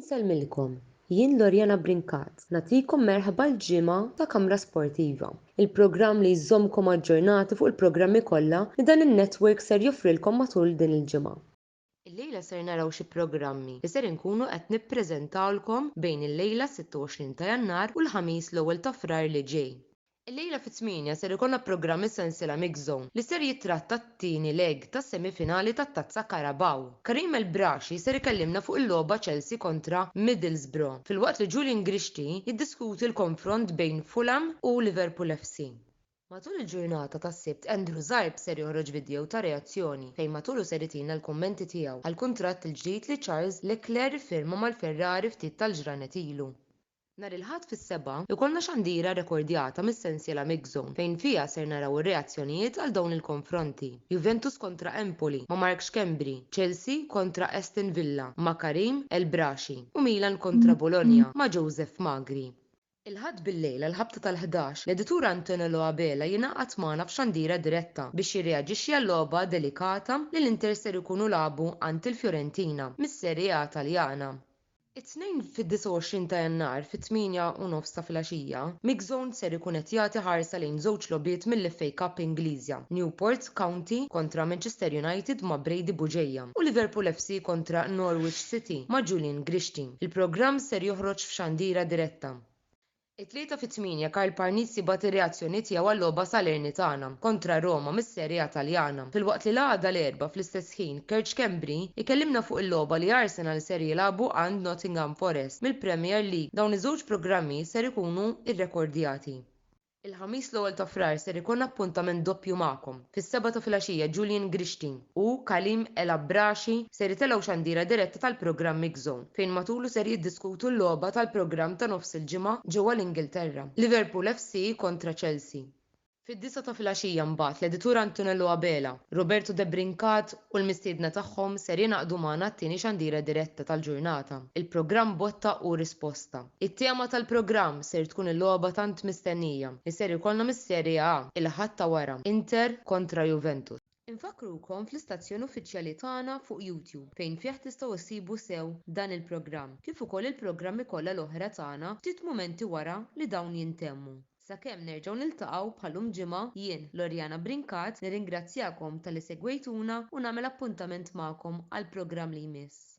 Inselmilkom, jien Lorjana Brinkat, nagħtikom merħba l-ġimgħa ta' Kamra Sportiva, il-programm li jżommkom aġġornati fuq il-programmi kollha li dan in-netwerk ser joffrilkom matul din il-ġimgħa. Illejla ser naraw xi programmi li ser inkunu qed nippreżentawlkom bejn il-lejla 26 ta' Jannar u l-ħamis l-ewwel ta' Frar li ġej. Illejla fit-8 ser ikollna programmi sensiela Mix Zone li ser jitratta t-tieni leg tas-semifinali tat-Tazza Carabao. Karim El-Braxi ser ikellimna fuq il-logħba Chelsea kontra Middlesbrough, filwaqt li Julian Grishti jiddiskuti l-konfront bejn Fulham u Liverpool FC. Matul il-ġurnata tas-Sibt Andrew Zarb ser joħroġ viddew ta' reazzjoni fejn matulu ser itina l-kummenti tiegħu għall-kuntratt il-ġdid li Charles Leclerc iffirma mal-Ferrari ftit tal-ġranet ilu. Nhar il-Ħadd fis-7 ikollna xandira rekordjata mis-sensiela Mix Zone fejn fiha ser naraw ir-reazzjonijiet għal dawn il-konfronti. Juventus kontra Empoli ma' Mark Xkembri, Chelsea kontra Aston Villa ma' Karim El-Braxi u Milan kontra Bologna ma' Joseph Magri. Il-ħadd bil-lejl għall-ħabta tal-11 l-editur Antonello Abela jingħaqad magħna f'xandira diretta biex jirreaġixxi għal-logħba delikata li l-Inter ser ikunu lagħbu għand il-Fjorentina mis-Serje A Taljana. It-tnejn fid-29 ta' Jannar fit-8:30 ta' filgħaxija, Mix Zone ser ikun qed jagħti ħarsa lejn żewġ logħbiet mill-FA Cup Ingliżja, Newport County kontra Manchester United ma' Brady Buġejja u Liverpool FC kontra Norwich City ma' Julian Grishti. Il-programm ser joħroġ f'xandira diretta. It-tlieta fit-8 Karl Parnizzi bagħat ir-reazzjoni tiegħu għall-logħba Salernitana kontra Roma mis-Serje A Taljana. Filwaqt li l-għada l-erba' fl-istess ħin Kurt Schembri ikellimna fuq il-logħba li Arsenal ser jilagħbu għand Nottingham Forest mill-Premier League. Dawn iż-żewġ programmi ser ikunu rrekordjati. Il-ħamis l-ewwel ta' Frar ser ikun appuntament doppju magħkom. Fis-7 ta' filgħaxija Julian Grishti u Karim El-Abraxi ser jitellgħu xandira diretta tal-programm Mix Zone fejn matulu ser jiddiskutu l-logħba tal-programm ta' nofs il-ġimgħa ġewwa l-Ingilterra. Liverpool FC kontra Chelsea. Fid-9 ta' filgħaxija mbagħad l-editur Antonello Abela, Roberto De Brincat u l-mistiedna tagħhom ser jingħaqdu magħna t-tieni xandira diretta tal-ġurnata. Il-programm botta u risposta. It-tema tal-programm ser tkun il-logħba tant mistennija li ser ikollna mis-Serje A il-ħadd ta' wara Inter kontra Juventus. Infakrukom fl-istazzjon uffiċjali tagħna fuq YouTube fejn fih tistgħu issibu sew dan il-programm kif ukoll il-programmi kollha l-oħra tagħna ftit mumenti wara li dawn jintemmu. Sakemm nerġgħu niltaqgħu bħalhom ġimgħa jien Lorjana Brinkat nirringrazzjakom tal-li segwejtuna u nagħmel appuntament magħkom għall-programm li jmiss.